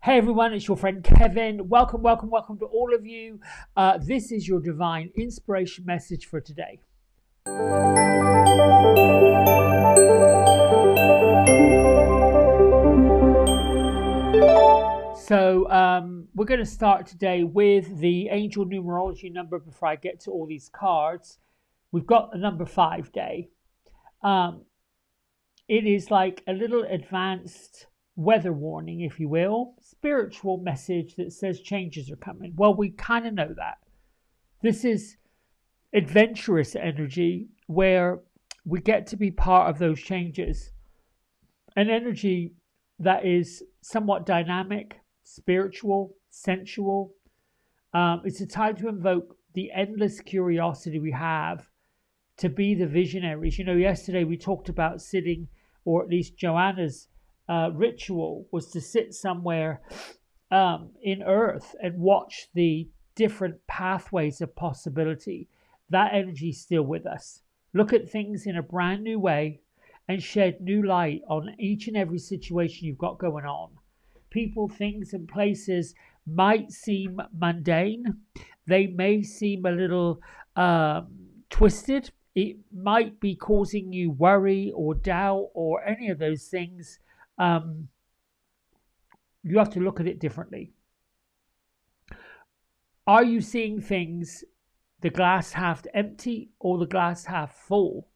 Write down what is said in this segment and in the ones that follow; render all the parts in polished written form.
Hey everyone, it's your friend Kevin. Welcome to all of you. This is your divine inspiration message for today. So we're going to start today with the angel numerology number before I get to all these cards. We've got the number 5 day. It is like a little advanced weather warning, if you will, spiritual message that says changes are coming. Well, we kind of know that. This is adventurous energy where we get to be part of those changes. An energy that is somewhat dynamic, spiritual, sensual. It's a time to invoke the endless curiosity we have to be the visionaries. You know, yesterday we talked about sitting, or at least Joanna's ritual was to sit somewhere in earth and watch the different pathways of possibility. That energy is still with us. Look at things in a brand new way and shed new light on each and every situation you've got going on. People, things, and places might seem mundane. They may seem a little twisted. It might be causing you worry or doubt or any of those things. You have to look at it differently. Are you seeing things the glass half empty or the glass half full?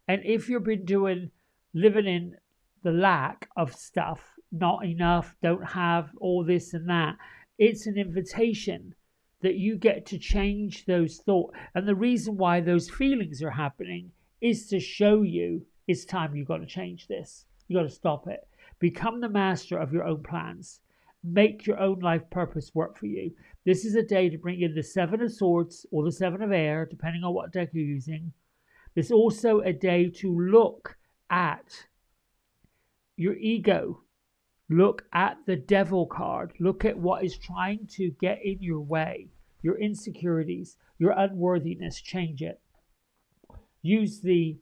And if you've been living in the lack of stuff, not enough, don't have all this and that, it's an invitation that you get to change those thoughts. And the reason why those feelings are happening is to show you it's time you've got to change this. You've got to stop it. Become the master of your own plans. Make your own life purpose work for you. This is a day to bring in the 7 of Swords or the 7 of Air, depending on what deck you're using. It's also a day to look at your ego. Look at the Devil card. Look at what is trying to get in your way. Your insecurities, your unworthiness. Change it. Use the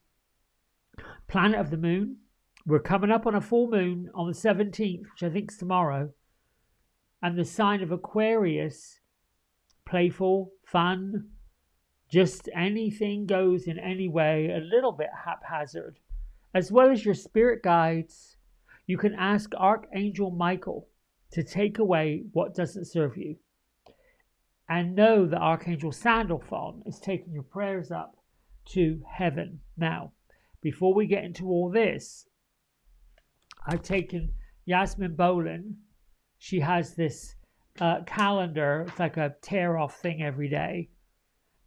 planet of the moon. We're coming up on a full moon on the 17th, which I think is tomorrow. And the sign of Aquarius, playful, fun, just anything goes in any way, a little bit haphazard. As well as your spirit guides, you can ask Archangel Michael to take away what doesn't serve you. And know that Archangel Sandalphon is taking your prayers up to heaven. Now, before we get into all this, I've taken Yasmin Boland. She has this calendar. It's like a tear-off thing every day.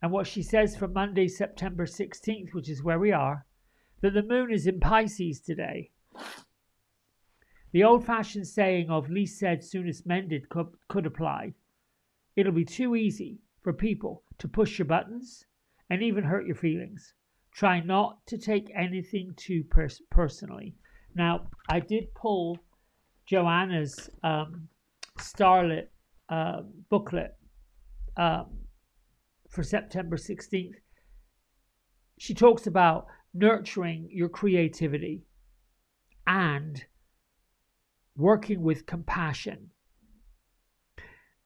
And what she says for Monday, September 16th, which is where we are, that the moon is in Pisces today. The old-fashioned saying of least said, soonest mended could apply. It'll be too easy for people to push your buttons and even hurt your feelings. Try not to take anything too personally. Now, I did pull Joanna's Starlit booklet for September 16th. She talks about nurturing your creativity and working with compassion.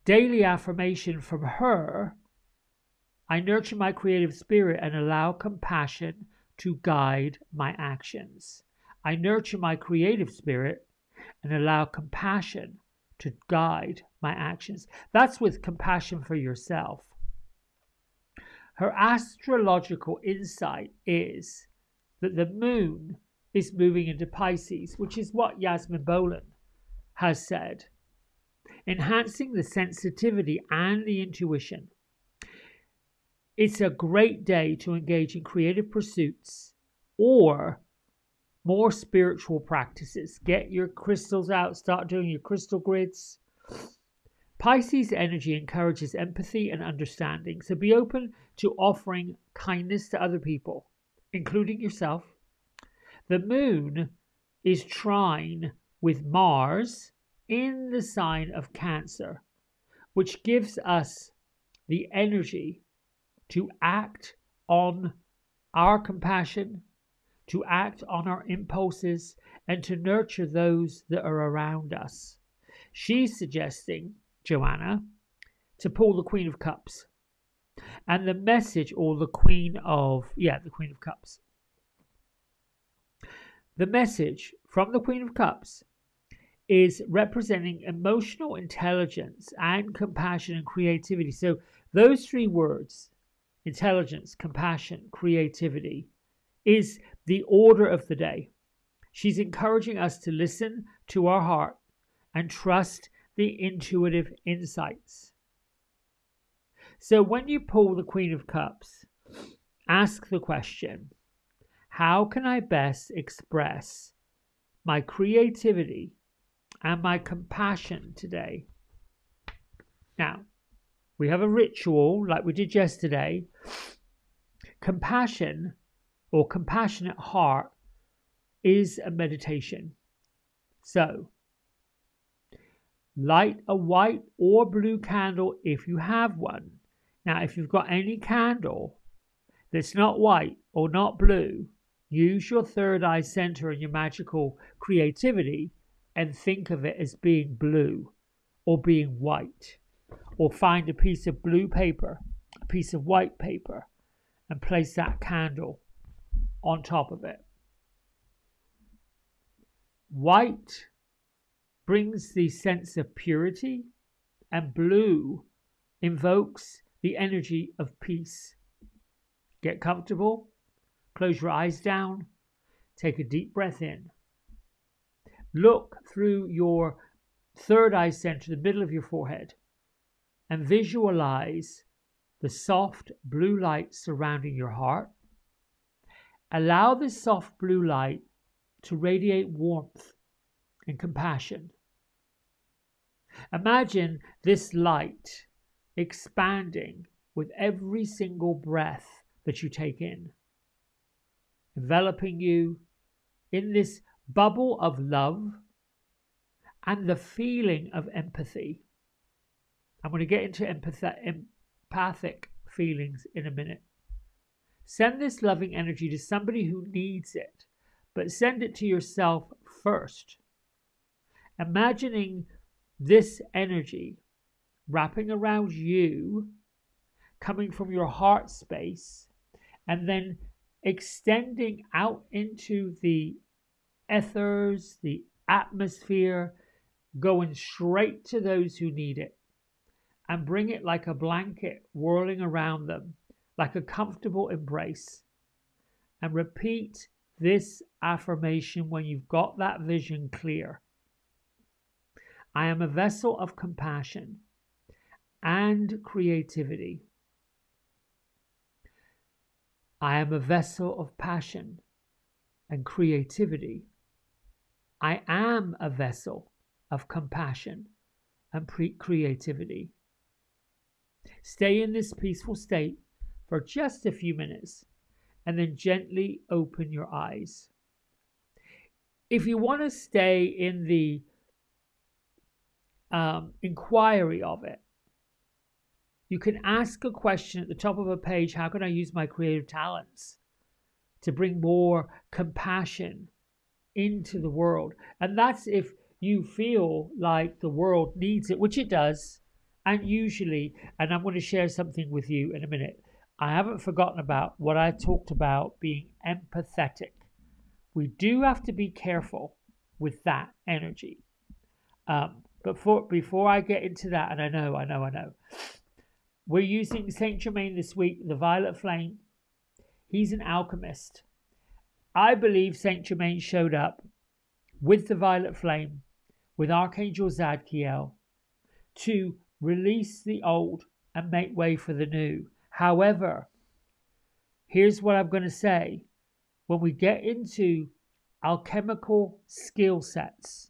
Daily affirmation from her: I nurture my creative spirit and allow compassion to guide my actions. I nurture my creative spirit and allow compassion to guide my actions. That's with compassion for yourself. Her astrological insight is that the moon is moving into Pisces, which is what Yasmin Boland has said, enhancing the sensitivity and the intuition. It's a great day to engage in creative pursuits or more spiritual practices. Get your crystals out, start doing your crystal grids. Pisces energy encourages empathy and understanding, so be open to offering kindness to other people, including yourself. The moon is trine with Mars in the sign of Cancer, which gives us the energy to act on our compassion, to act on our impulses, and to nurture those that are around us. She's suggesting, Joanna, to pull the Queen of Cups. And the message, or the Queen of Cups. The message from the Queen of Cups is representing emotional intelligence and compassion and creativity. So those three words, intelligence, compassion, creativity, is the order of the day. She's encouraging us to listen to our heart and trust the intuitive insights. So when you pull the Queen of Cups, ask the question, how can I best express my creativity and my compassion today? Now, we have a ritual like we did yesterday. Compassion or compassionate heart is a meditation. So, light a white or blue candle if you have one. Now, if you've got any candle that's not white or not blue, use your third eye center and your magical creativity and think of it as being blue or being white. Or find a piece of blue paper, a piece of white paper, and place that candle on top of it. White brings the sense of purity, and blue invokes the energy of peace. Get comfortable, close your eyes down, take a deep breath in. Look through your third eye center, the middle of your forehead, and visualize the soft blue light surrounding your heart. Allow this soft blue light to radiate warmth and compassion. Imagine this light expanding with every single breath that you take in, enveloping you in this bubble of love and the feeling of empathy. I'm going to get into empathic feelings in a minute. Send this loving energy to somebody who needs it, but send it to yourself first. Imagining this energy wrapping around you, coming from your heart space, and then extending out into the ethers, the atmosphere, going straight to those who need it. And bring it like a blanket whirling around them, like a comfortable embrace. And repeat this affirmation when you've got that vision clear. I am a vessel of compassion and creativity. I am a vessel of passion and creativity. I am a vessel of compassion and creativity. Stay in this peaceful state for just a few minutes and then gently open your eyes. If you want to stay in the inquiry of it, you can ask a question at the top of a page. How can I use my creative talents to bring more compassion into the world? And that's if you feel like the world needs it, which it does. And usually, and I'm going to share something with you in a minute, I haven't forgotten about what I talked about being empathetic. We do have to be careful with that energy. But before I get into that, and I know, we're using Saint Germain this week, the violet flame. He's an alchemist. I believe Saint Germain showed up with the violet flame, with Archangel Zadkiel, to release the old and make way for the new. However, here's what I'm going to say. When we get into alchemical skill sets,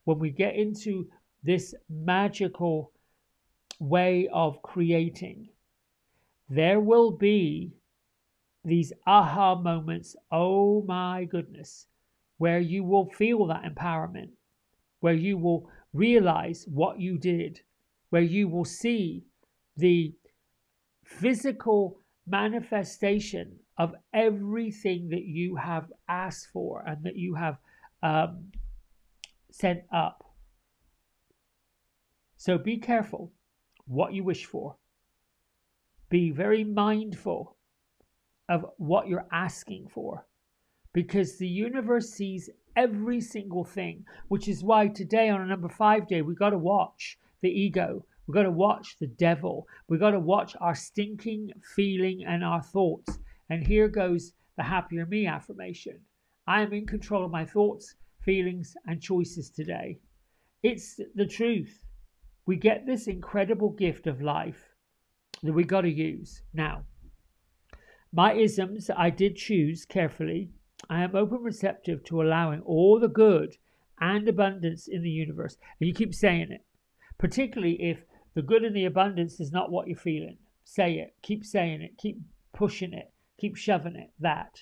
when we get into this magical way of creating, there will be these aha moments, oh my goodness, where you will feel that empowerment, where you will realize what you did, where you will see the physical manifestation of everything that you have asked for and that you have sent up. So be careful what you wish for. Be very mindful of what you're asking for, because the universe sees every single thing, which is why today on a number 5 day, we got to watch the ego. We got to watch the devil. We got to watch our stinking feeling and our thoughts. And here goes the happier me affirmation. I am in control of my thoughts, feelings, and choices today. It's the truth. We get this incredible gift of life that we got to use. Now, my isms I did choose carefully. I am open receptive to allowing all the good and abundance in the universe. And you keep saying it, particularly if the good and the abundance is not what you're feeling. Say it, keep saying it, keep pushing it, keep shoving it, that.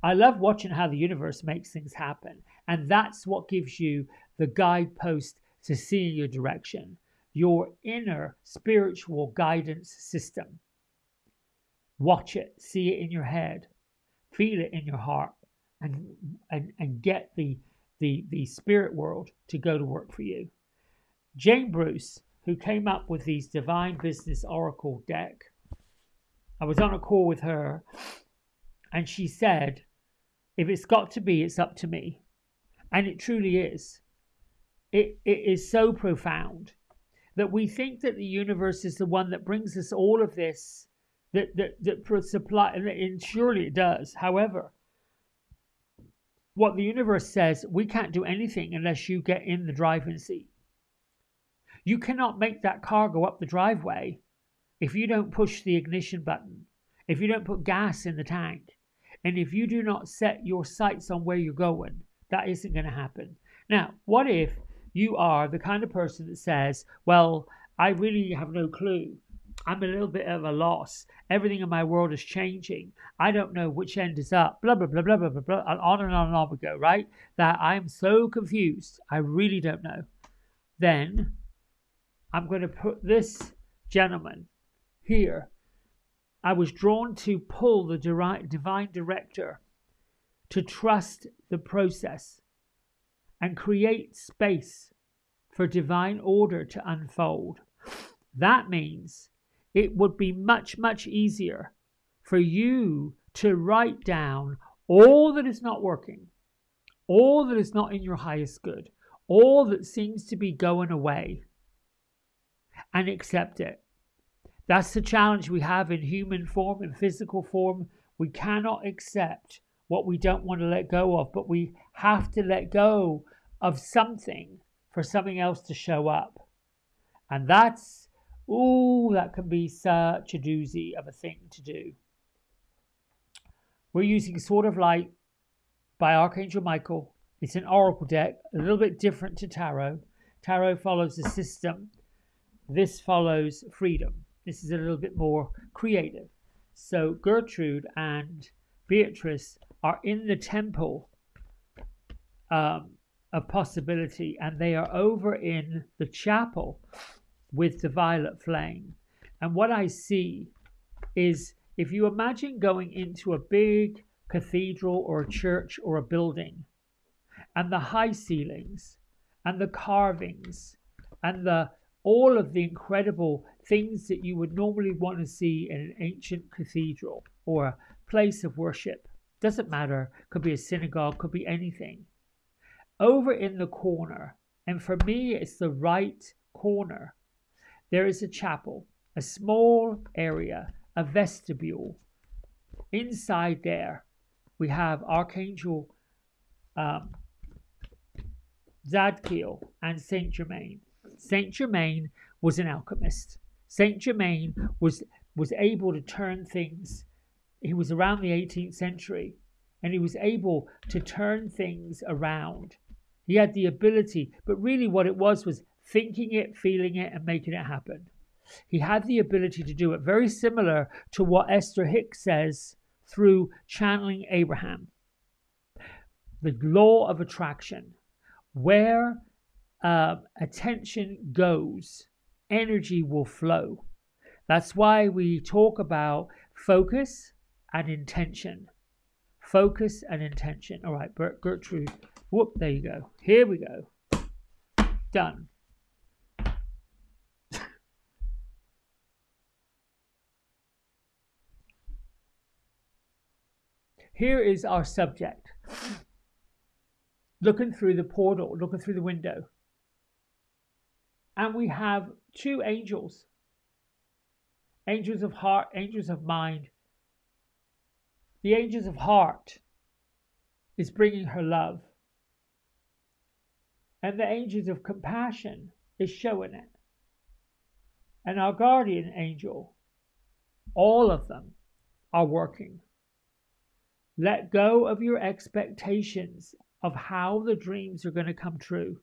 I love watching how the universe makes things happen. And that's what gives you the guidepost to seeing your direction, your inner spiritual guidance system. Watch it, see it in your head, feel it in your heart, and get the spirit world to go to work for you. Jane Bruce, who came up with these Divine Business Oracle deck, I was on a call with her, and she said, if it's got to be, it's up to me. And it truly is. It is so profound that we think that the universe is the one that brings us all of this, that supply, and surely it does. However, what the universe says, we can't do anything unless you get in the driving seat. You cannot make that car go up the driveway if you don't push the ignition button, if you don't put gas in the tank, and if you do not set your sights on where you're going. That isn't going to happen. Now, what if you are the kind of person that says, well, I really have no clue. I'm a little bit of a loss. Everything in my world is changing. I don't know which end is up. Blah, blah, blah, blah, blah, blah, blah. And on we go, right? That I'm so confused. I really don't know. Then I'm going to put this gentleman here. I was drawn to pull the divine director to trust the process and create space for divine order to unfold. That means it would be much, much easier for you to write down all that is not working, all that is not in your highest good, all that seems to be going away, and accept it. That's the challenge we have in human form, in physical form. We cannot accept what we don't want to let go of, but we have to let go of something for something else to show up. And that's, that can be such a doozy of a thing to do. We're using Sword of Light by Archangel Michael. It's an oracle deck, a little bit different to tarot. Tarot follows the system. This follows freedom. This is a little bit more creative. So Gertrude and Beatrice are in the temple of possibility, and they are over in the chapel with the violet flame. And what I see is, if you imagine going into a big cathedral or a church or a building, and the high ceilings and the carvings and all of the incredible things that you would normally want to see in an ancient cathedral or a place of worship. Doesn't matter. Could be a synagogue, could be anything. Over in the corner, and for me it's the right corner, there is a chapel, a small area, a vestibule. Inside there, we have Archangel Zadkiel and Saint Germain. Saint Germain was an alchemist. Saint Germain was able to turn things. He was around the 18th century, and he was able to turn things around. He had the ability, but really what it was thinking it, feeling it, and making it happen. He had the ability to do it, very similar to what Esther Hicks says through channeling Abraham. The law of attraction. Where attention goes, energy will flow. That's why we talk about focus and intention. Focus and intention. All right, Gertrude. Whoop, there you go. Here we go. Done. here is our subject. Looking through the portal, looking through the window. And we have two angels. Angels of heart, angels of mind. The angels of heart is bringing her love. And the angels of compassion is showing it. And our guardian angel, all of them are working. Let go of your expectations of how the dreams are going to come true.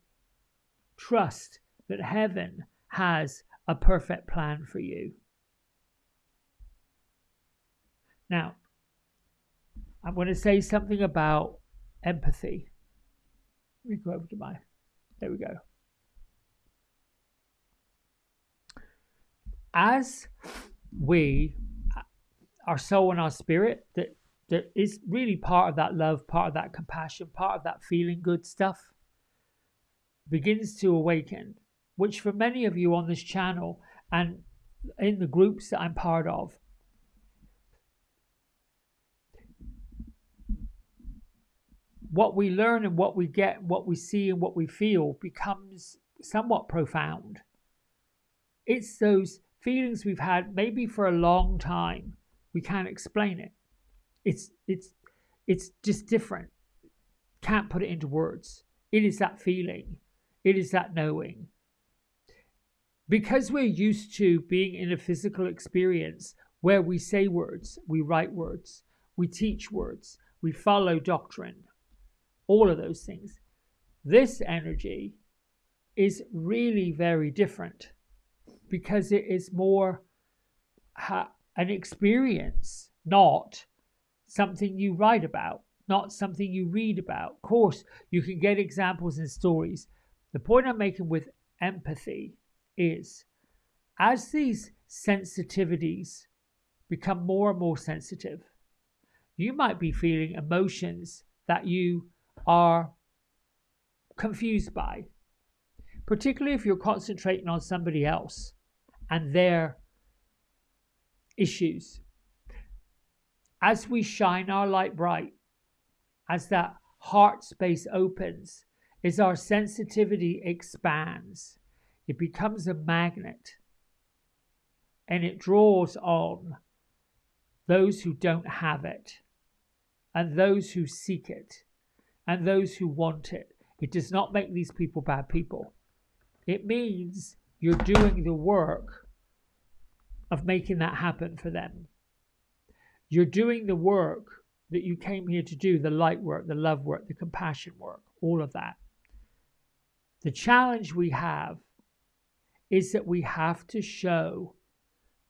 Trust that heaven has a perfect plan for you. Now, I'm going to say something about empathy. Let me go over to there we go. As we, our soul and our spirit, that is really part of that love, part of that compassion, part of that feeling good stuff, begins to awaken, which for many of you on this channel and in the groups that I'm part of, what we learn and what we get, what we see and what we feel becomes somewhat profound. It's those feelings we've had maybe for a long time. We can't explain it. It's just different. Can't put it into words. It is that feeling. It is that knowing. Because we're used to being in a physical experience where we say words, we write words, we teach words, we follow doctrine, all of those things. This energy is really very different because it is more an experience, not something you write about, not something you read about. Of course, you can get examples and stories. The point I'm making with empathy is, as these sensitivities become more and more sensitive, you might be feeling emotions that you are confused by, particularly if you're concentrating on somebody else and their issues. As we shine our light bright, as that heart space opens, as our sensitivity expands, it becomes a magnet and it draws on those who don't have it and those who seek it and those who want it. It does not make these people bad people. It means you're doing the work of making that happen for them. You're doing the work that you came here to do, the light work, the love work, the compassion work, all of that. The challenge we have is that we have to show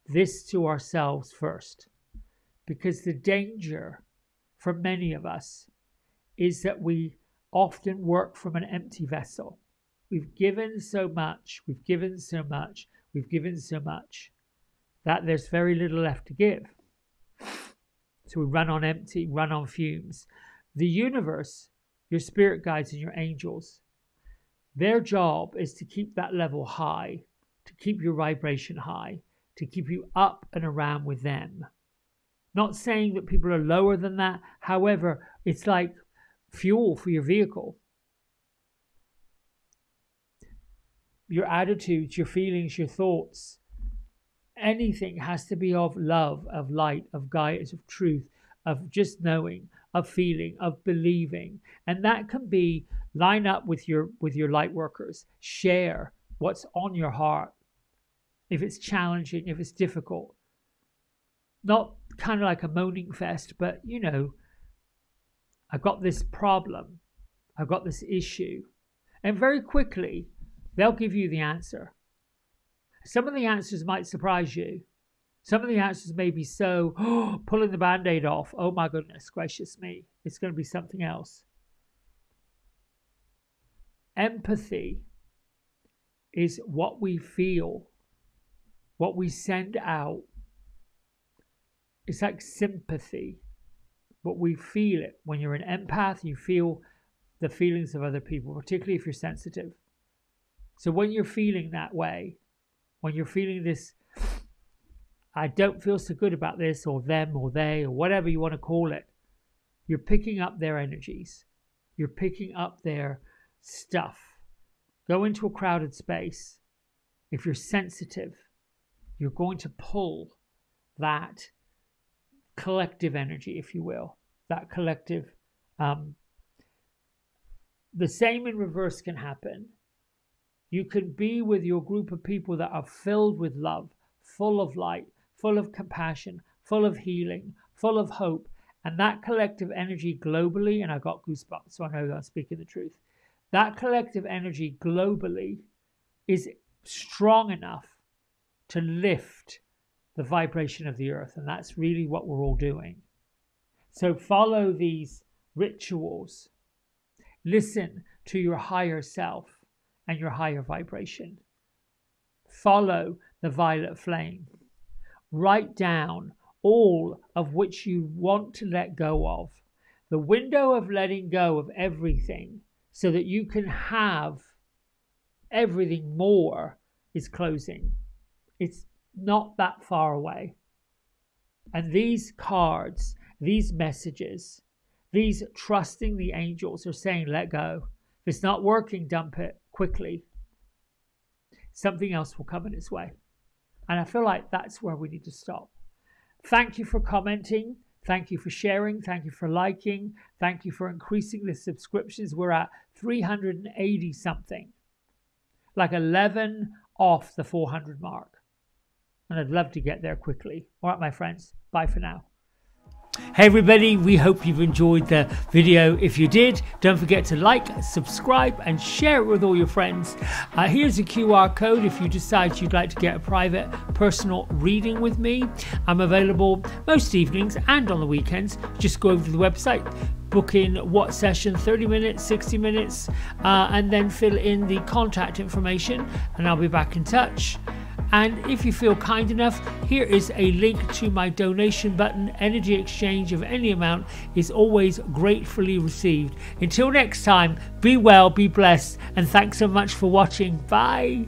this to ourselves first, because the danger for many of us is that we often work from an empty vessel. We've given so much, we've given so much, we've given so much that there's very little left to give. So we run on empty, run on fumes. The universe, your spirit guides and your angels, their job is to keep that level high, to keep your vibration high, to keep you up and around with them. Not saying that people are lower than that. However, it's like fuel for your vehicle. Your attitudes, your feelings, your thoughts, anything has to be of love, of light, of guidance, of truth, of just knowing, of feeling, of believing. And that can be line up with your light workers. Share what's on your heart. If it's challenging, if it's difficult. Not kind of like a moaning fest, but you know, I've got this problem. I've got this issue. And very quickly, they'll give you the answer. Some of the answers might surprise you. Some of the answers may be so, pulling the Band-Aid off. Oh my goodness gracious me. It's going to be something else. Empathy is what we feel, what we send out. It's like sympathy. But we feel it. When you're an empath, you feel the feelings of other people, particularly if you're sensitive. So when you're feeling that way, when you're feeling this, I don't feel so good about this, or them, or they, or whatever you want to call it, You're picking up their energies. You're picking up their stuff. Go into a crowded space. If you're sensitive, you're going to pull that collective energy, if you will. That collective. The same in reverse can happen. You can be with your group of people that are filled with love, full of light, full of compassion, full of healing, full of hope. And that collective energy globally, and I got goosebumps, so I know that I'm speaking the truth. That collective energy globally is strong enough to lift the vibration of the earth. And that's really what we're all doing. So follow these rituals. Listen to your higher self and your higher vibration. Follow the violet flame. Write down all of which you want to let go of. The window of letting go of everything so that you can have everything more is closing. It's not that far away. And these cards, these messages, these trusting the angels are saying, let go. If it's not working, dump it quickly. Something else will come in its way. And I feel like that's where we need to stop. Thank you for commenting. Thank you for sharing. Thank you for liking. Thank you for increasing the subscriptions. We're at 380 something. Like 11 off the 400 mark. And I'd love to get there quickly. All right, my friends. Bye for now. Hey everybody, we hope you've enjoyed the video. If you did, don't forget to like, subscribe and share it with all your friends. Here's a QR code if you decide you'd like to get a private personal reading with me. I'm available most evenings and on the weekends. Just go over to the website, book in what session, 30 minutes, 60 minutes, and then fill in the contact information and I'll be back in touch. And if you feel kind enough, here is a link to my donation button. Energy exchange of any amount is always gratefully received. Until next time, be well, be blessed, and thanks so much for watching. Bye.